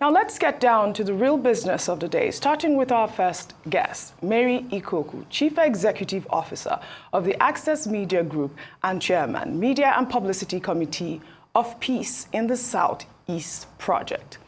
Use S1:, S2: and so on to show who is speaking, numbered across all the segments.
S1: Now let's get down to the real business of the day, starting with our first guest, Mary Ikoku, Chief Executive Officer of the Access Media Group and Chairman, Media and Publicity Committee of Peace in the Southeast Project.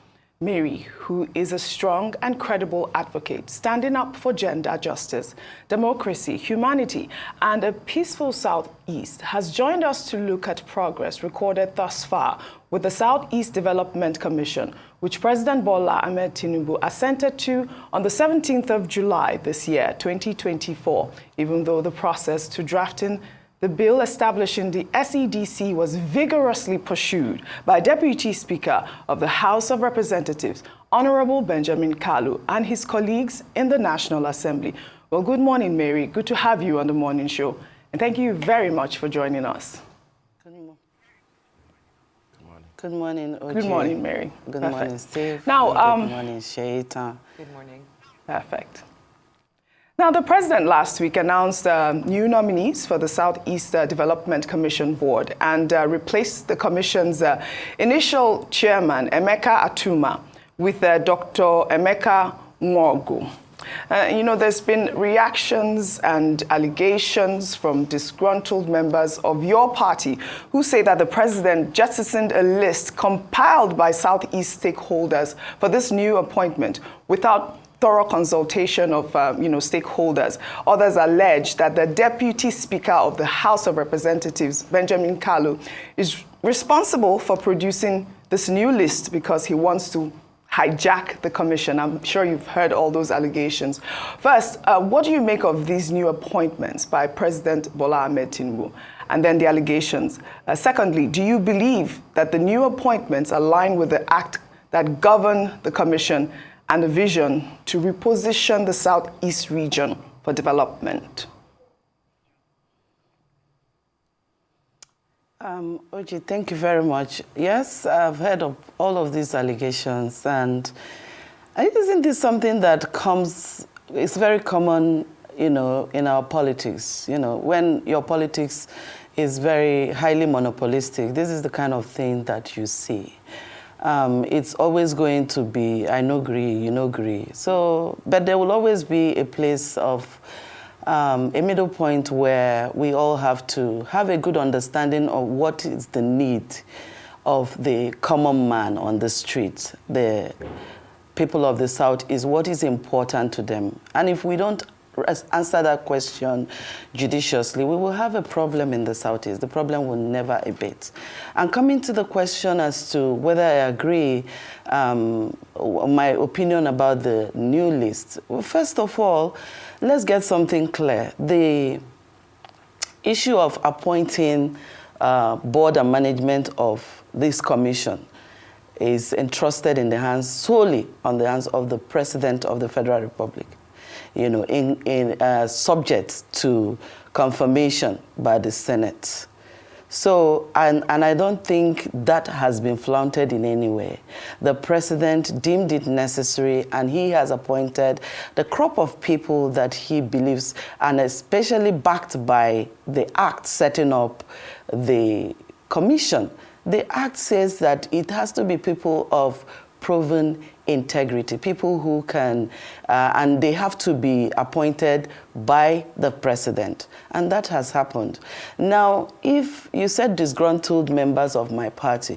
S1: Mary, who is a strong and credible advocate standing up for gender justice, democracy, humanity, and a peaceful Southeast, has joined us to look at progress recorded thus far with the Southeast Development Commission, which President Bola Ahmed Tinubu assented to on the 17th of July this year, 2024, even though the process to drafting the bill establishing the SEDC was vigorously pursued by Deputy Speaker of the House of Representatives, Honorable Benjamin Kalu, and his colleagues in the National Assembly. Well, good morning, Mary. Good to have you on the morning show. And thank you very much for joining us.
S2: Good morning, OJ.
S1: Good morning, Mary.
S2: Good morning, Steve.
S1: Now,
S2: good morning, Sheita.
S3: Good morning.
S1: Perfect. Now, the president last week announced new nominees for the Southeast Development Commission Board and replaced the commission's initial chairman, Emeka Atuma, with Dr. Emeka Nwogu. There's been reactions and allegations from disgruntled members of your party who say that the president jettisoned a list compiled by Southeast stakeholders for this new appointment without thorough consultation of stakeholders. Others allege that the Deputy Speaker of the House of Representatives, Benjamin Kalu, is responsible for producing this new list because he wants to hijack the commission. I'm sure you've heard all those allegations. First, what do you make of these new appointments by President Bola Ahmed Tinubu? And then the allegations. Secondly, do you believe that the new appointments align with the act that govern the commission and the vision to reposition the Southeast region for development?
S2: Oji, thank you very much. Yes, I've heard of all of these allegations, and isn't this something that it's very common, in our politics. When your politics is very highly monopolistic, this is the kind of thing that you see. It's always going to be, I no agree, you no agree. So, but there will always be a place of a middle point where we all have to have a good understanding of what is the need of the common man on the street, the people of the South, is what is important to them. And if we don't answer that question judiciously, we will have a problem in the Southeast. The problem will never abate. And coming to the question as to whether I agree, my opinion about the new list. Well, first of all, let's get something clear. The issue of appointing board and management of this commission is entrusted in the hands, solely on the hands of the President of the Federal Republic. Subject to confirmation by the Senate. So, and I don't think that has been flaunted in any way. The president deemed it necessary, and he has appointed the crop of people that he believes, and especially backed by the act setting up the commission. The act says that it has to be people of proven integrity, people who can, and they have to be appointed by the president. And that has happened. Now, if you said disgruntled members of my party,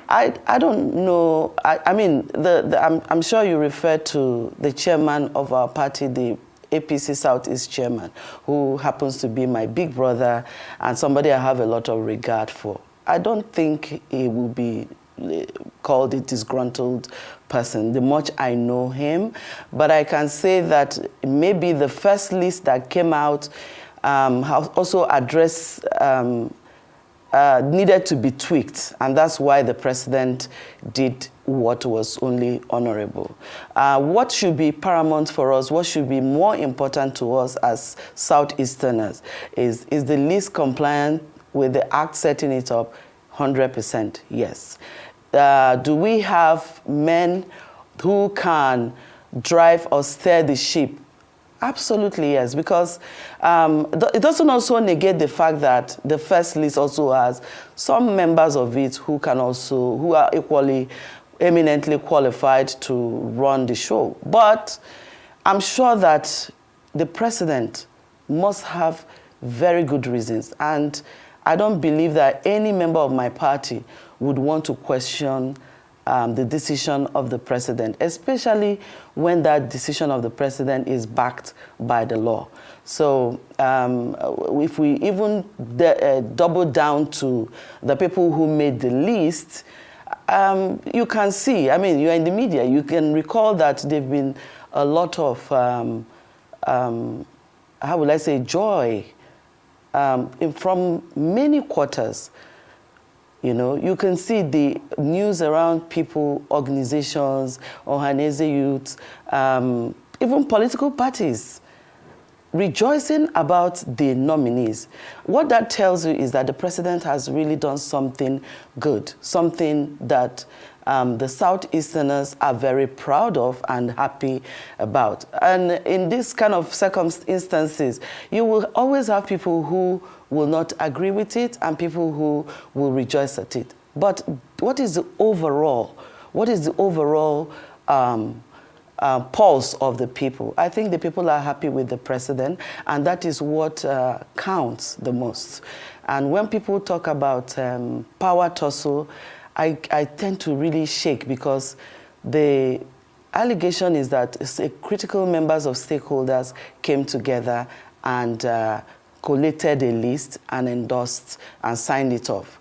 S2: I don't know. I'm sure you refer to the chairman of our party, the APC Southeast chairman, who happens to be my big brother and somebody I have a lot of regard for. I don't think he will be called a disgruntled person, the much I know him. But I can say that maybe the first list that came out also addressed, needed to be tweaked. And that's why the president did what was only honorable. What should be paramount for us, what should be more important to us as Southeasterners is the list compliant with the act setting it up? 100% yes. Do we have men who can drive or steer the ship? Absolutely yes, because it doesn't also negate the fact that the first list also has some members of it who are equally eminently qualified to run the show. But I'm sure that the president must have very good reasons. And I don't believe that any member of my party would want to question the decision of the president, especially when that decision of the president is backed by the law. So if we even double down to the people who made the list, you can see, I mean, you're in the media, you can recall that there have been a lot of, how would I say, joy from many quarters. You know, you can see the news around people, organizations, Ohanese youths, even political parties rejoicing about the nominees. What that tells you is that the president has really done something good, something that the Southeasterners are very proud of and happy about. And in this kind of circumstances, you will always have people who will not agree with it and people who will rejoice at it. But what is the overall? What is the overall pulse of the people? I think the people are happy with the president, and that is what counts the most. And when people talk about power tussle, I tend to really shake, because the allegation is that critical members of stakeholders came together and collated a list and endorsed and signed it off.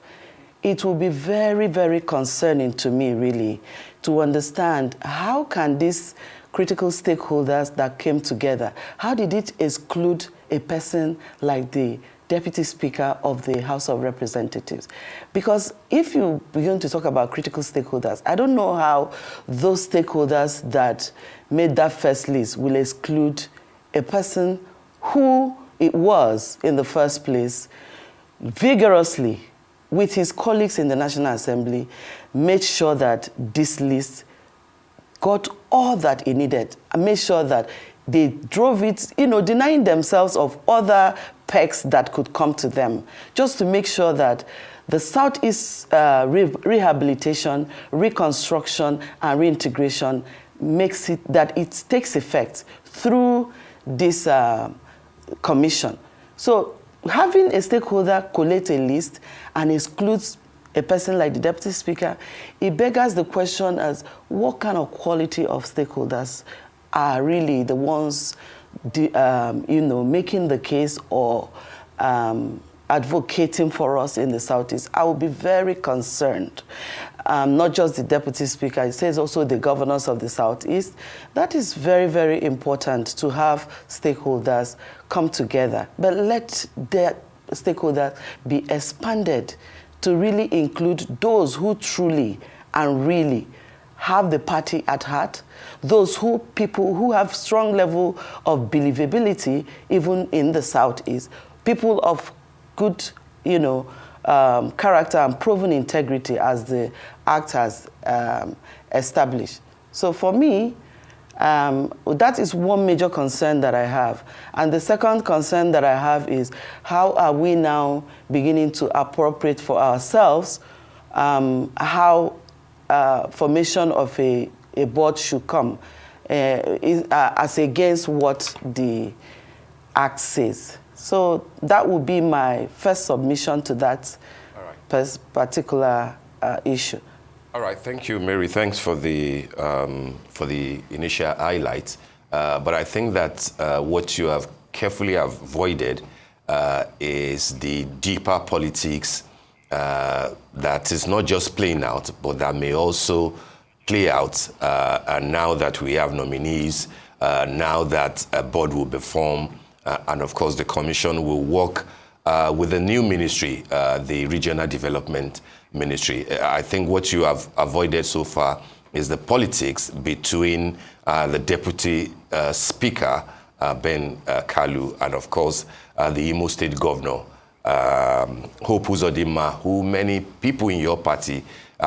S2: It will be very, very concerning to me, really, to understand how can these critical stakeholders that came together, how did it exclude a person like the Deputy Speaker of the House of Representatives? Because if you begin to talk about critical stakeholders, I don't know how those stakeholders that made that first list will exclude a person who it was in the first place, vigorously, with his colleagues in the National Assembly, made sure that this list got all that it needed, and made sure that they drove it, you know, denying themselves of other perks that could come to them, just to make sure that the Southeast rehabilitation, reconstruction, and reintegration makes it that it takes effect through this commission. So having a stakeholder collate a list and excludes a person like the Deputy Speaker, it beggars the question as what kind of quality of stakeholders are really the ones you know, making the case or advocating for us in the Southeast. I will be very concerned. Not just the Deputy Speaker, it says also the governors of the Southeast. That is very, very important to have stakeholders come together. But let their stakeholders be expanded to really include those who truly and really have the party at heart, those people who have strong level of believability even in the Southeast, people of good, you know, character and proven integrity as the Act has established. So for me, that is one major concern that I have. And the second concern that I have is how are we now beginning to appropriate for ourselves how formation of a board should come as against what the Act says. So that would be my first submission to that particular issue.
S3: All right, thank you, Mary. Thanks for the initial highlights. But I think that what you have carefully avoided is the deeper politics that is not just playing out, but that may also play out. And now that we have nominees, now that a board will be formed, and of course the commission will work with the new ministry, the Regional Development Ministry. I think what you have avoided so far is the politics between the Deputy Speaker, Ben Kalu, and of course the Imo State Governor, Hope Uzodinma, who many people in your party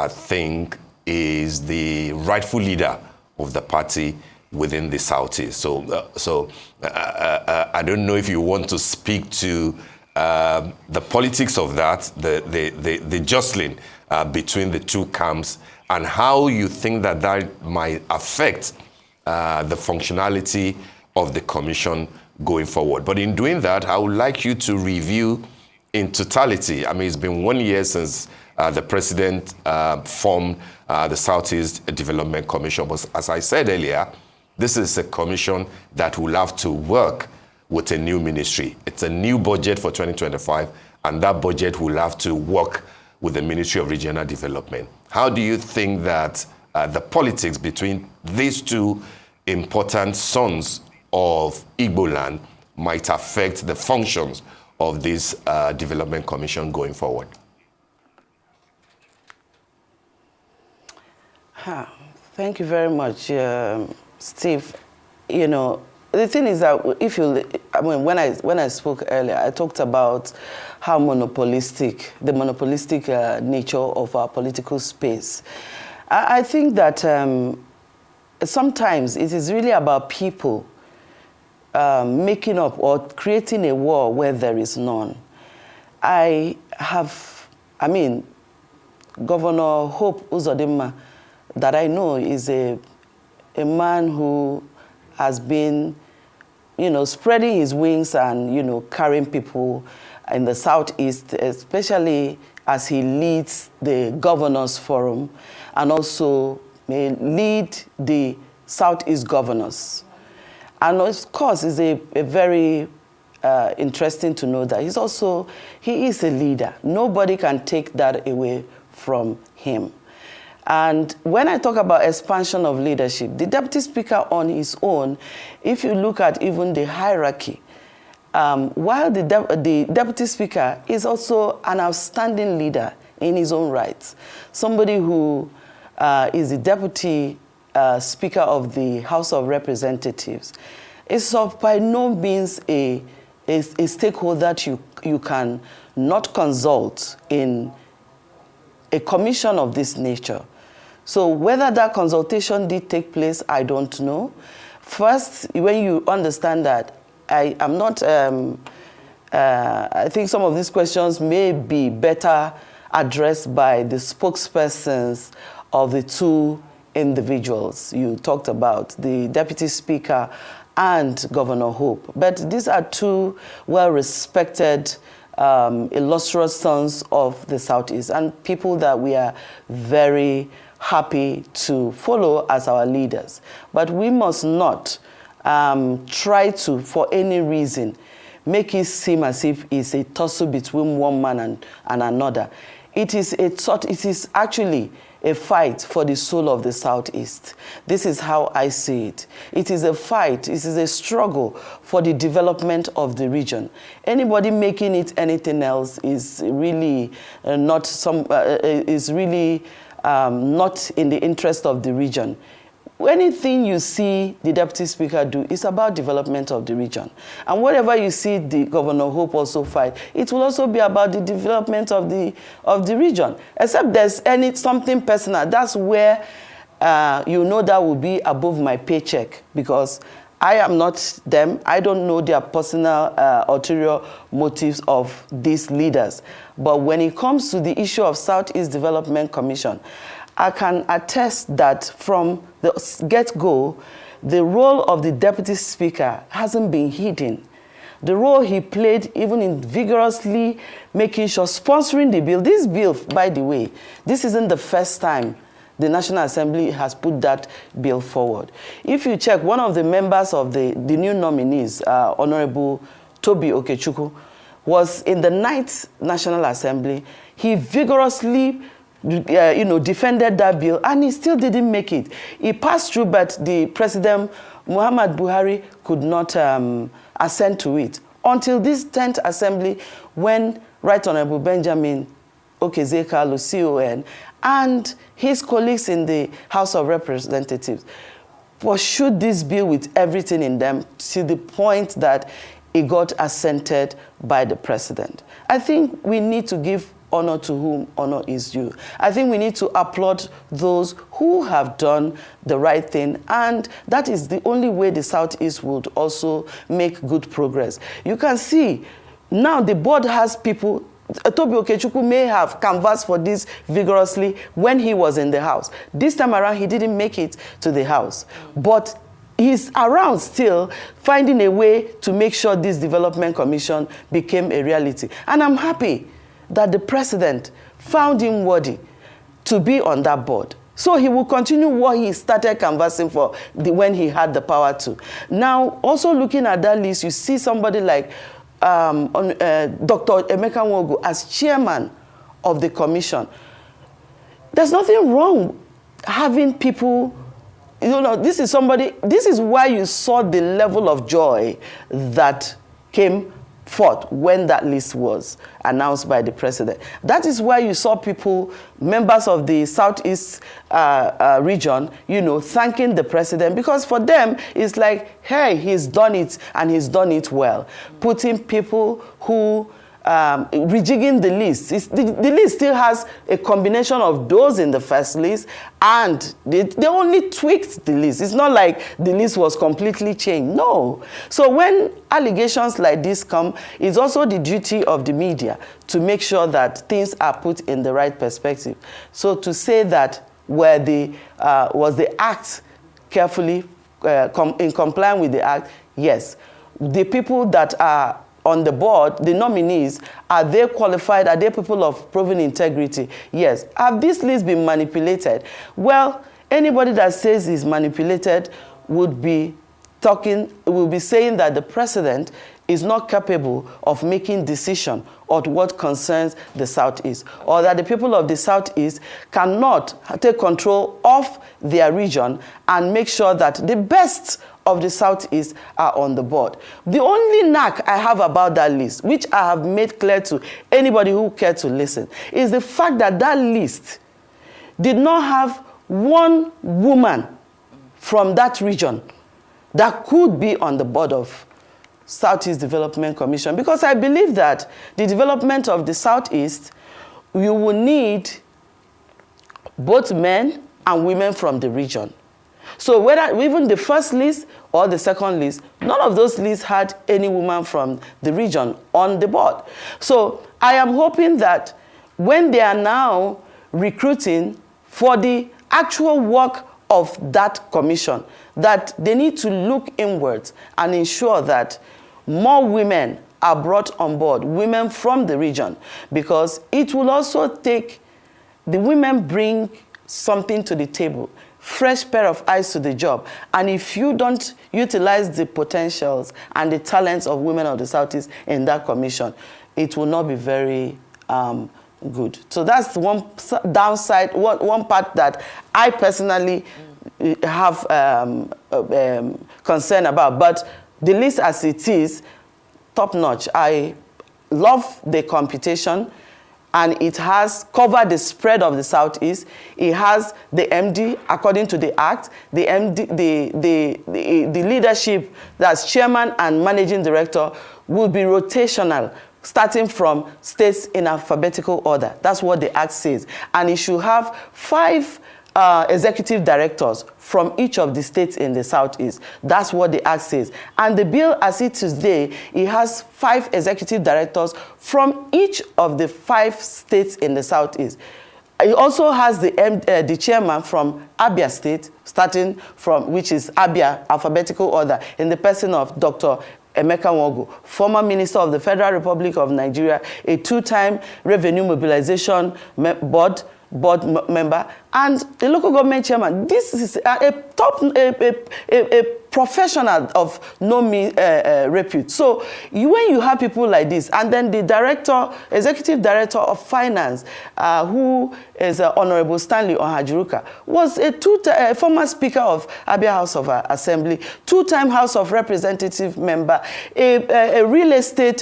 S3: think is the rightful leader of the party within the Southeast. So I don't know if you want to speak to the politics of that, the jostling between the two camps, and how you think that that might affect the functionality of the commission going forward. But in doing that, I would like you to review in totality. I mean, it's been 1 year since the president formed the Southeast Development Commission. But as I said earlier, this is a commission that will have to work with a new ministry. It's a new budget for 2025, and that budget will have to work with the Ministry of Regional Development. How do you think that the politics between these two important sons of Igbo land might affect the functions of this development commission going forward?
S2: Thank you very much, Steve. You know, the thing is that when I spoke earlier, I talked about how monopolistic nature of our political space. I think that sometimes it is really about people making up or creating a war where there is none. Governor Hope Uzodimma, that I know, is a man who has been, spreading his wings and, carrying people in the Southeast, especially as he leads the Governors Forum and also may lead the Southeast Governors. And of course, it's a very interesting to know that he is a leader. Nobody can take that away from him. And when I talk about expansion of leadership, the Deputy Speaker on his own, if you look at even the hierarchy, while the Deputy Speaker is also an outstanding leader in his own right, somebody who is the Deputy Speaker of the House of Representatives, is by no means a stakeholder that you can not consult in a commission of this nature. So whether that consultation did take place, I don't know. First, when you understand that I am not, I think some of these questions may be better addressed by the spokespersons of the two individuals you talked about, the Deputy Speaker and Governor Hope. But these are two well-respected, illustrious sons of the Southeast and people that we are very happy to follow as our leaders. But we must not try to, for any reason, make it seem as if it's a tussle between one man and another. It is actually a fight for the soul of the Southeast. This is how I see it. It is a fight, it is a struggle for the development of the region. Anybody making it anything else is really not in the interest of the region. Anything you see the Deputy Speaker do is about development of the region. And whatever you see the Governor Hope also fight, it will also be about the development of the region. Except there's something personal. That's where that will be above my paycheck, because I am not them. I don't know their personal ulterior motives of these leaders. But when it comes to the issue of Southeast Development Commission, I can attest that from the get-go, the role of the Deputy Speaker hasn't been hidden. The role he played, even in vigorously making sure, sponsoring the bill. This bill, by the way, this isn't the first time the National Assembly has put that bill forward. If you check, one of the members of the new nominees, Honorable Toby Okechukwu, was in the 9th National Assembly. He vigorously defended that bill, and he still didn't make it. He passed through, but the President, Muhammad Buhari, could not assent to it until this 10th Assembly, when Right Honorable Benjamin Okezekalu, CON, and his colleagues in the House of Representatives pursued this bill with everything in them to the point that it got assented by the President. I think we need to give honor to whom honor is due. I think we need to applaud those who have done the right thing, and that is the only way the Southeast would also make good progress. You can see now the board has people Toby Okechukwu may have canvassed for this vigorously when he was in the House. This time around, he didn't make it to the House. But he's around still finding a way to make sure this development commission became a reality. And I'm happy that the president found him worthy to be on that board. So he will continue what he started canvassing for when he had the power to. Now, also looking at that list, you see somebody like Dr. Emeka Nwogu as chairman of the commission. There's nothing wrong having people, this is why you saw the level of joy that came forth when that list was announced by the president. That is why you saw people, members of the Southeast region, thanking the president, because for them, it's like, hey, he's done it, and he's done it well. Putting people who, rejigging the list. The list still has a combination of those in the first list, and they only tweaked the list. It's not like the list was completely changed. No. So when allegations like this come, it's also the duty of the media to make sure that things are put in the right perspective. So to say that was the act carefully in compliance with the act, yes. The people that are on the board, the nominees, are they qualified? Are they people of proven integrity? Yes. Have this list been manipulated? Well, anybody that says it's manipulated would be saying that the president is not capable of making decision on what concerns the Southeast, or that the people of the Southeast cannot take control of their region and make sure that the best of the Southeast are on the board. The only knack I have about that list, which I have made clear to anybody who cared to listen, is the fact that that list did not have one woman from that region that could be on the board of Southeast Development Commission. Because I believe that the development of the Southeast, you will need both men and women from the region. So whether even the first list or the second list, none of those lists had any woman from the region on the board. So I am hoping that when they are now recruiting for the actual work of that commission, that they need to look inwards and ensure that more women are brought on board, women from the region, because it will also take, the women bring something to the table, fresh pair of eyes to the job. And if you don't utilize the potentials and the talents of women of the Southeast in that commission, it will not be very good. So that's one downside, one part that I personally have concern about. But the list as it is, top notch. I love the computation, and it has covered the spread of the Southeast. It has the MD, according to the Act, the MD, the leadership, that's chairman and managing director, will be rotational, starting from states in alphabetical order. That's what the Act says. And it should have 5 executive directors from each of the states in the Southeast. That's what the Act says. And the bill as it is today, it has 5 executive directors from each of the 5 states in the Southeast. It also has the chairman from Abia State, starting from, which is Abia, alphabetical order, in the person of Dr. Emeka Nwogu, former Minister of the Federal Republic of Nigeria, a 2-time Revenue Mobilization Board member, and the local government chairman. This is a professional of no mean repute. So when you have people like this, and then the director, executive director of finance, who is Honorable Stanley Ohajiruka, was a former speaker of Abia House of Assembly, 2-time House of Representative member, a real estate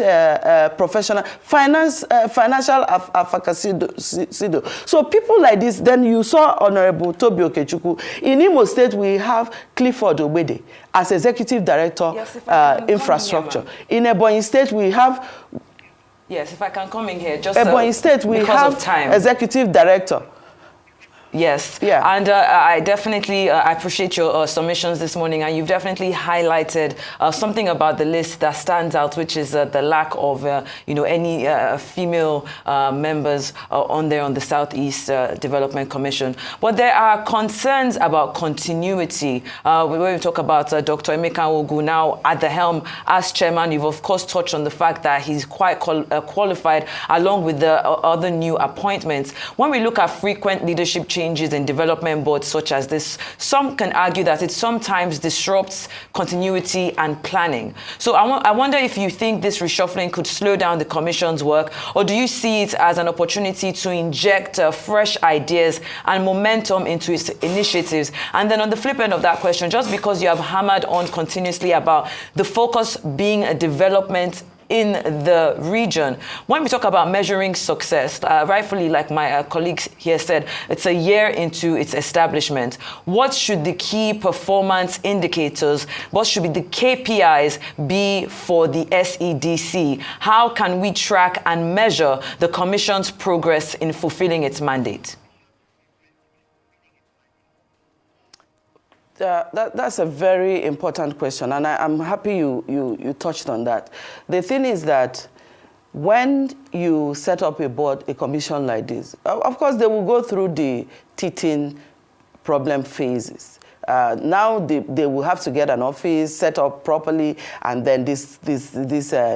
S2: professional, financial advocacy. So people like this, then you saw Honorable Toby Okechukwu. In Imo State, we have Clifford Obede as Executive Director, Infrastructure. In Ebonyi State, we have...
S4: Yes, if I can come in here, just
S2: Ebonyi State, we have Executive Director.
S4: Yes,
S2: Yeah.
S4: and I definitely I appreciate your submissions this morning, and you've definitely highlighted something about the list that stands out, which is the lack of any female members on there on the Southeast Development Commission. But there are concerns about continuity. When we talk about Dr. Emeka Ogu now at the helm as chairman, you've of course touched on the fact that he's quite qualified, along with the other new appointments. When we look at frequent leadership changes in development boards such as this, some can argue that it sometimes disrupts continuity and planning. So I wonder if you think this reshuffling could slow down the commission's work, or do you see it as an opportunity to inject fresh ideas and momentum into its initiatives? And then on the flip end of that question, just because you have hammered on continuously about the focus being a development in the region, when we talk about measuring success, rightfully, like my colleagues here said, it's a year into its establishment. What should the key performance indicators, what should be the KPIs be for the SEDC? How can we track and measure the Commission's progress in fulfilling its mandate?
S2: That's a very important question, and I'm happy you touched on that. The thing is that when you set up a commission like this, of course they will go through the teething problem phases. Now they will have to get an office set up properly, and then these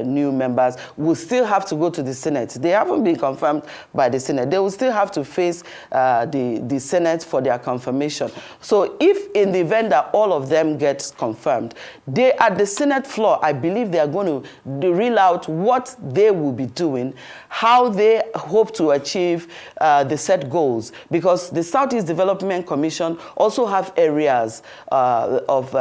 S2: new members will still have to go to the Senate. They haven't been confirmed by the Senate. They will still have to face the Senate for their confirmation. So if in the event that all of them get confirmed, they at the Senate floor, I believe they are going to reel out what they will be doing, how they hope to achieve the set goals, because the Southeast Development Commission also have areas of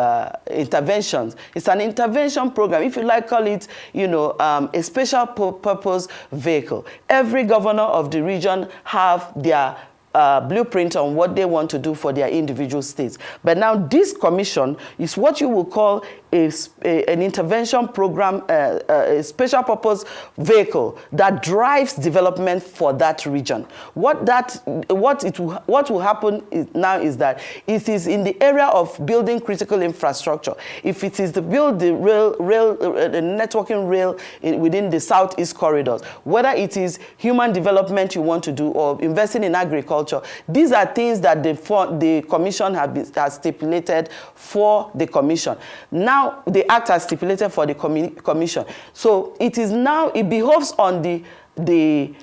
S2: interventions. It's an intervention program, if you like, call it, a special purpose vehicle. Every governor of the region have their blueprint on what they want to do for their individual states. But now this commission is what you will call an intervention program, a special purpose vehicle that drives development for that region. What will happen now is that it is in the area of building critical infrastructure. If it is to build the networking rail within the Southeast corridors, whether it is human development you want to do or investing in agriculture, these are things that the commission has stipulated for the commission. Now the act has stipulated for the commission. So it behoves on the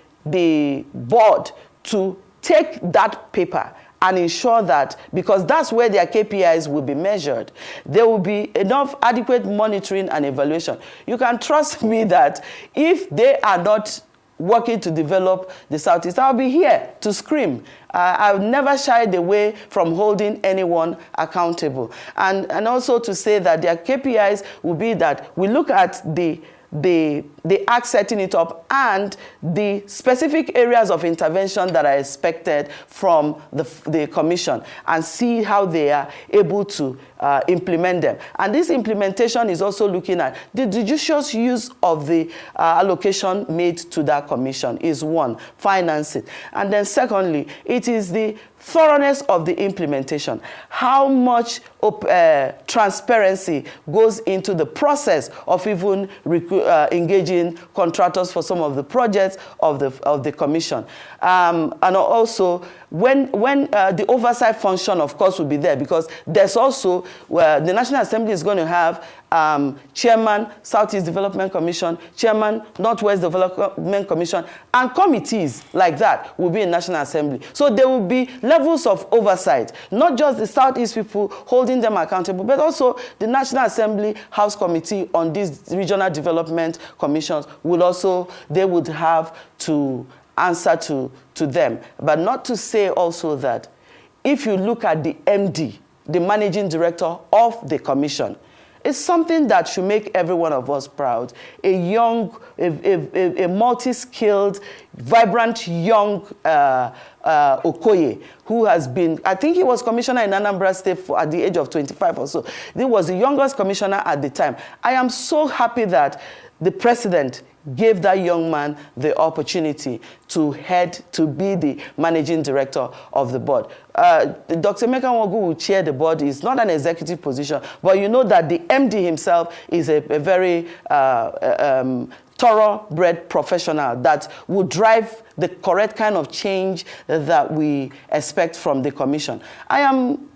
S2: board to take that paper and ensure that, because that's where their KPIs will be measured, there will be enough adequate monitoring and evaluation. You can trust me that if they are not working to develop the Southeast, I'll be here to scream. I've never shied away from holding anyone accountable. And also to say that their KPIs will be that we look at the act setting it up and the specific areas of intervention that are expected from the commission, and see how they are able to implement them. And this implementation is also looking at the judicious use of the allocation made to that commission is one, financing. And then secondly, it is the thoroughness of the implementation. How much transparency goes into the process of even engaging contractors for some of the projects of the commission. And also, when the oversight function, of course, will be there, because there's also where the National Assembly is going to have chairman, Southeast Development Commission, chairman, Northwest Development Commission, and committees like that will be in National Assembly. So there will be levels of oversight, not just the Southeast people holding them accountable, but also the National Assembly House Committee on these regional development commissions they would have to answer to them. But not to say also that if you look at the MD, the managing director of the commission, it's something that should make every one of us proud. A multi-skilled, vibrant young Okoye, who has been, I think he was commissioner in Anambra State at the age of 25 or so. He was the youngest commissioner at the time. I am so happy that the president gave that young man the opportunity to be the managing director of the board. Dr. Emeka Nwogu will chair the board. It's not an executive position, but you know that the MD himself is a very thoroughbred professional that will drive the correct kind of change that we expect from the commission. I'm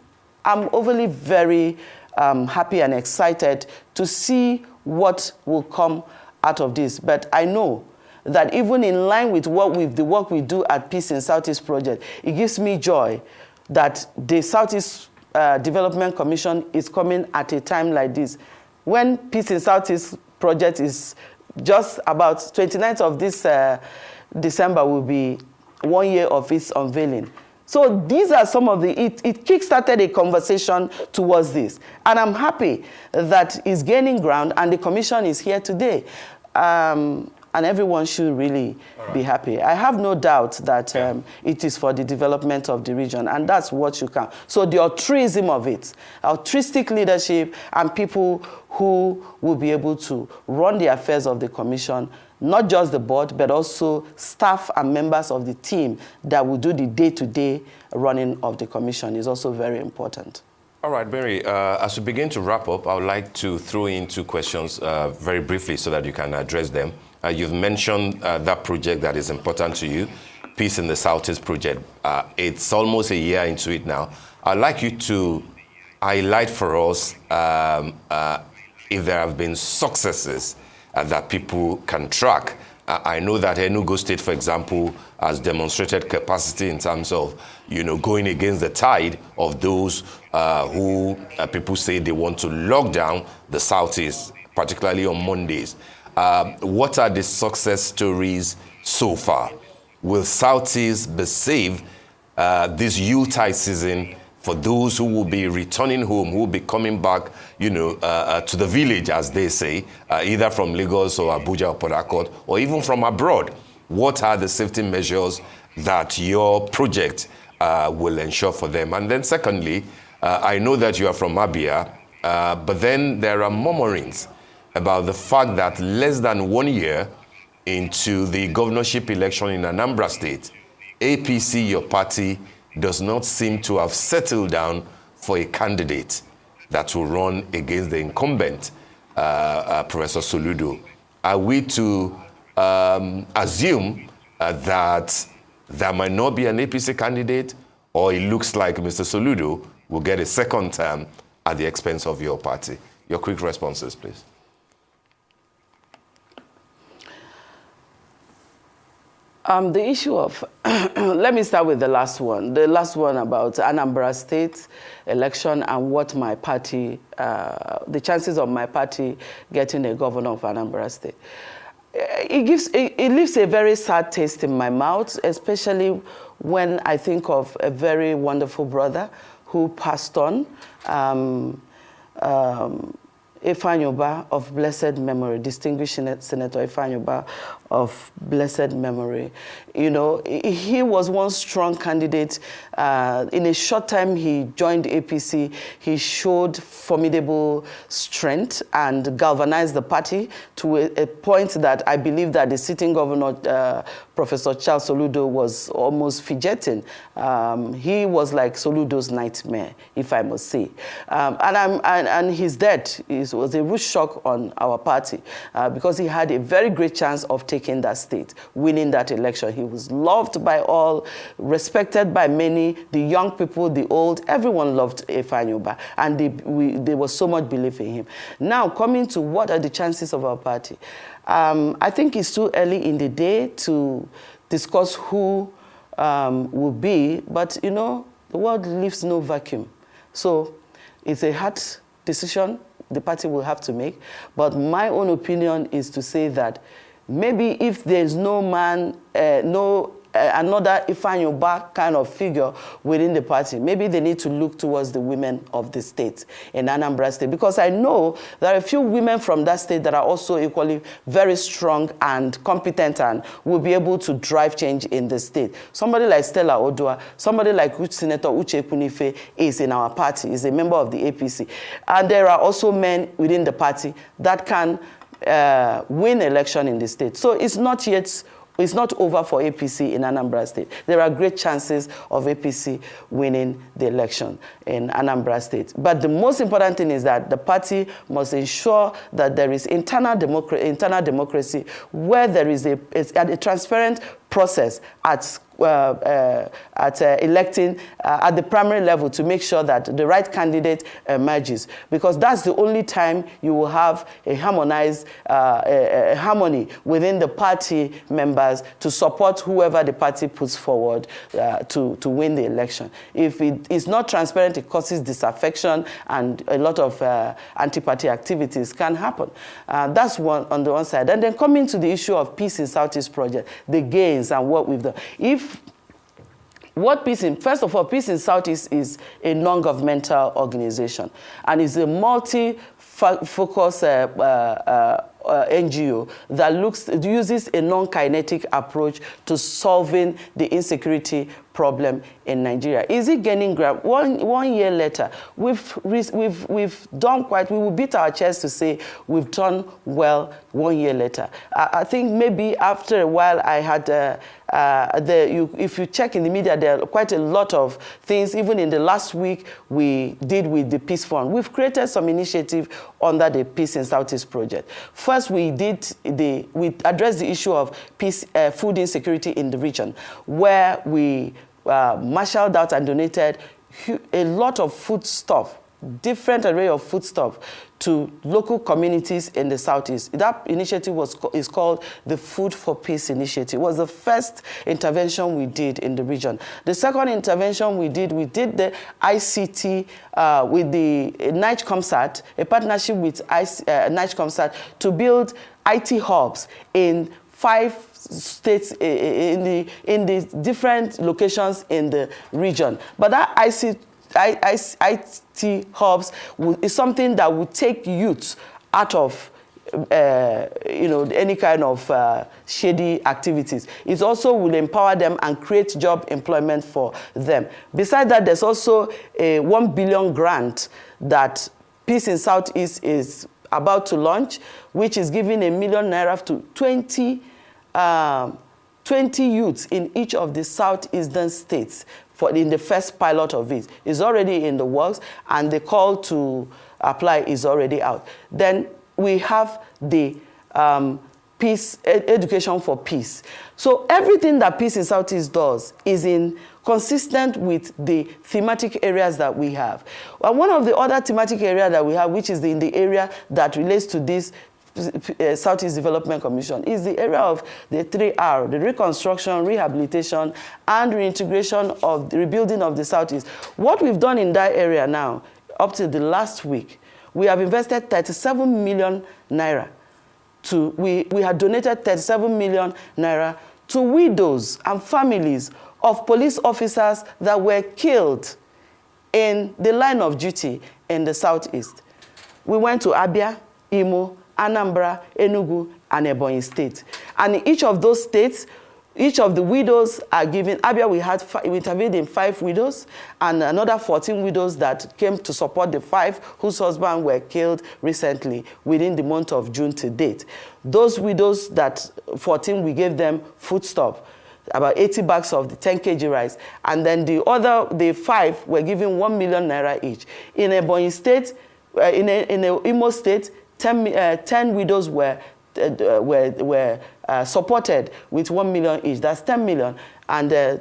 S2: overly very happy and excited to see what will come out of this. But I know that even in line with the work we do at Peace in Southeast Project, it gives me joy that the Southeast Development Commission is coming at a time like this, when Peace in Southeast Project is just about 29th of this December will be 1 year of its unveiling. So these are some of it kick-started a conversation towards this. And I'm happy that it's gaining ground and the commission is here today. And everyone should really be happy. I have no doubt that it is for the development of the region, and that's what you can. So the altruism of it, altruistic leadership, and people who will be able to run the affairs of the commission, not just the board, but also staff and members of the team that will do the day-to-day running of the commission is also very important.
S3: All right, Mary, as we begin to wrap up, I would like to throw in two questions very briefly so that you can address them. You've mentioned that project that is important to you, Peace in the Southeast Project. It's almost a year into it now. I'd like you to highlight for us if there have been successes that people can track. I know that Enugu State, for example, has demonstrated capacity in terms of, going against the tide of those who people say they want to lock down the Southeast, particularly on Mondays. What are the success stories so far? Will Southeast be saved this Yuletide season for those who will be returning home, who will be coming back, to the village, as they say, either from Lagos or Abuja or Port Harcourt, or even from abroad? What are the safety measures that your project will ensure for them? And then secondly, I know that you are from Abia, but then there are murmurings about the fact that less than 1 year into the governorship election in Anambra State, APC, your party, does not seem to have settled down for a candidate that will run against the incumbent, Professor Soludo. Are we to assume that there might not be an APC candidate, or it looks like Mr. Soludo will get a second term at the expense of your party? Your quick responses, please.
S2: The issue of, let me start with the last one. The last one about Anambra State election and what my party, the chances of my party getting a governor of Anambra State. It leaves a very sad taste in my mouth, especially when I think of a very wonderful brother who passed on, Ifanyoba of blessed memory, distinguished Senator Ifanyoba of blessed memory. He was one strong candidate. In a short time, he joined APC. He showed formidable strength and galvanized the party to a point that I believe that the sitting governor, Professor Charles Soludo, was almost fidgeting. He was like Soludo's nightmare, if I must say. And his death was a rude shock on our party because he had a very great chance of taking that state, winning that election. He was loved by all, respected by many, the young people, the old, everyone loved Ifanyoba, and there was so much belief in him. Now, coming to what are the chances of our party, I think it's too early in the day to discuss who will be, but the world leaves no vacuum. So it's a hard decision the party will have to make, but my own opinion is to say that maybe if there's no man, another Ifanyoba kind of figure within the party, maybe they need to look towards the women of the state in Anambra State, because I know there are a few women from that state that are also equally very strong and competent and will be able to drive change in the state. Somebody like Stella Odua, somebody like Senator Uche Kunife is in our party, is a member of the APC. And there are also men within the party that can win election in the state. So it's not yet. It's not over for APC in Anambra State. There are great chances of APC winning the election in Anambra State. But the most important thing is that the party must ensure that there is internal democracy where there is a transparent process at electing at the primary level to make sure that the right candidate emerges, because that's the only time you will have a harmonized harmony within the party members to support whoever the party puts forward to win the election. If it is not transparent, it causes disaffection, and a lot of anti-party activities can happen. That's one on the one side. And then coming to the issue of Peace in Southeast project, the gains and what we've done. First of all, Peace in Southeast is a non-governmental organization, and is a multi-focus NGO that uses a non-kinetic approach to solving the insecurity problem in Nigeria. Is it gaining ground? One year later, we've done quite. We will beat our chest to say we've done well 1 year later. I think maybe after a while, I had if you check in the media, there are quite a lot of things. Even in the last week, we did with the Peace Fund. We've created some initiative under the Peace in Southeast project. First, we addressed the issue of food insecurity in the region, where we marshaled out and donated a lot of foodstuff, different array of foodstuff, to local communities in the Southeast. That initiative is called the Food for Peace Initiative. It was the first intervention we did in the region. The second intervention we did the ICT with the NIGECOMSAT, a partnership with NIGECOMSAT to build IT hubs in 5 states in the different locations in the region. But that IT hubs is something that will take youth out of any kind of shady activities. It also will empower them and create job employment for them. Besides that, there's also a 1 billion grant that Peace in Southeast is about to launch, which is giving ₦1 million to 20 youths in each of the southeastern states in the first pilot of it. Is already in the works, and the call to apply is already out. Then we have the peace education for peace. So everything that Peace in Southeast does is consistent with the thematic areas that we have. Well, one of the other thematic areas that we have, which is in the area that relates to this Southeast Development Commission, is the area of the 3R, the reconstruction, rehabilitation, and reintegration of the rebuilding of the Southeast. What we've done in that area now, up to the last week, we have invested 37 million naira. We had donated 37 million naira to widows and families of police officers that were killed in the line of duty in the Southeast. We went to Abia, Imo, Anambra, Enugu, and Ebonyi State. And in each of those states, each of the widows are given. Abia, we intervened in 5 widows, and another 14 widows that came to support the 5 whose husbands were killed recently within the month of June to date. Those widows, 14, we gave them foodstuff, about 80 bags of the 10 kg rice, and then the 5 were given 1 million naira each. In Ebonyi State, in Imo State, 10 widows were supported with 1 million each. That's 10 million, and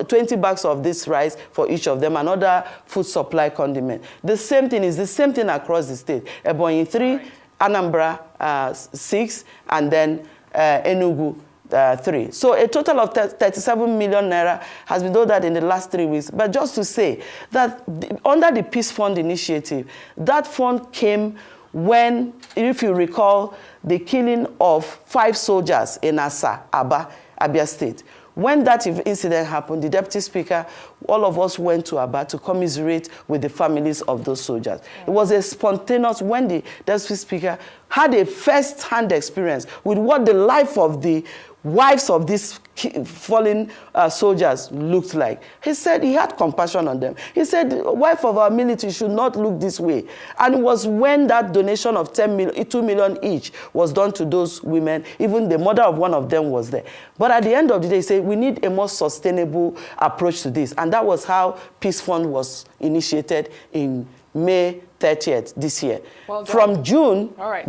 S2: 20 bags of this rice for each of them, another food supply condiment. The same thing across the state. Ebonyi 3, Anambra 6, and then Enugu 3. So a total of 37 million naira has been done in the last 3 weeks. But just to say that under the Peace Fund initiative, that fund came when, if you recall, the killing of 5 soldiers in Asa, Abia State. When that incident happened, the Deputy Speaker, all of us went to Aba to commiserate with the families of those soldiers. It was a spontaneous, when the Deputy Speaker had a first-hand experience with what the life of the wives of these fallen soldiers looked like. He said he had compassion on them. He said, wife of our military should not look this way. And it was when that donation of 2 million each was done to those women, even the mother of one of them was there. But at the end of the day, he said, we need a more sustainable approach to this. And that was how Peace Fund was initiated in May 30th this year.
S1: Well done.
S2: From June,
S1: all right.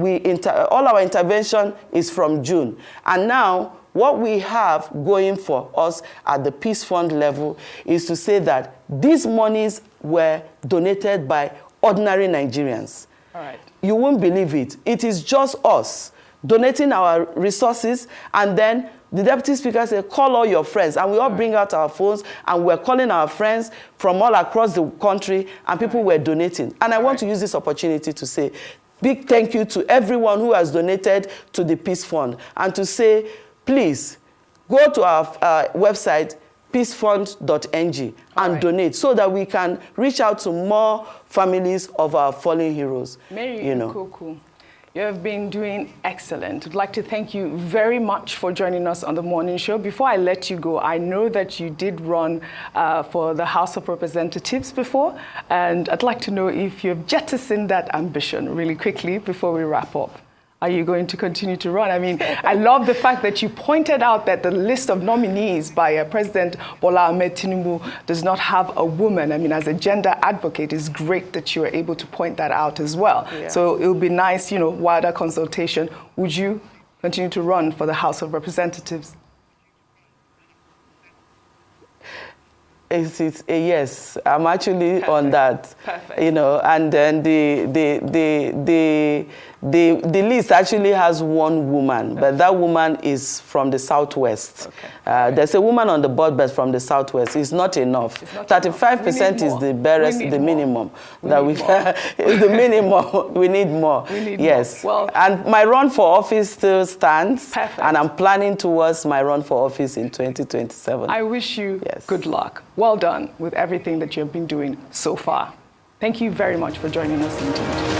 S2: all our intervention is from June. And now, what we have going for us at the Peace Fund level is to say that these monies were donated by ordinary Nigerians.
S1: All right.
S2: You won't believe it. It is just us donating our resources, and then the Deputy Speaker said, call all your friends. And we all bring out our phones, and we're calling our friends from all across the country, and people were donating. And I want to use this opportunity to say big thank you to everyone who has donated to the Peace Fund, and to say, please go to our website, peacefund.ng, and donate so that we can reach out to more families of our fallen heroes.
S1: Mary Ikoku, you have been doing excellent. I'd like to thank you very much for joining us on the morning show. Before I let you go, I know that you did run for the House of Representatives before, and I'd like to know if you've jettisoned that ambition really quickly before we wrap up. Are you going to continue to run? I mean, I love the fact that you pointed out that the list of nominees by President Bola Ahmed Tinubu does not have a woman. I mean, as a gender advocate, it's great that you are able to point that out as well. Yeah. So it would be nice, wider consultation. Would you continue to run for the House of Representatives?
S2: It's a yes. I'm actually
S1: Perfect.
S2: On that.
S1: Perfect.
S2: And then the list actually has one woman, but that woman is from the Southwest.
S1: Okay.
S2: There's a woman on the board, but from the Southwest. It's not enough. 35% is the barest, the minimum. Is the minimum. We need more.
S1: We need
S2: yes.
S1: more. Well,
S2: and my run for office still stands.
S1: Perfect.
S2: And I'm planning towards my run for office in 2027.
S1: I wish you good luck. Well done with everything that you have been doing so far. Thank you very much for joining us in today.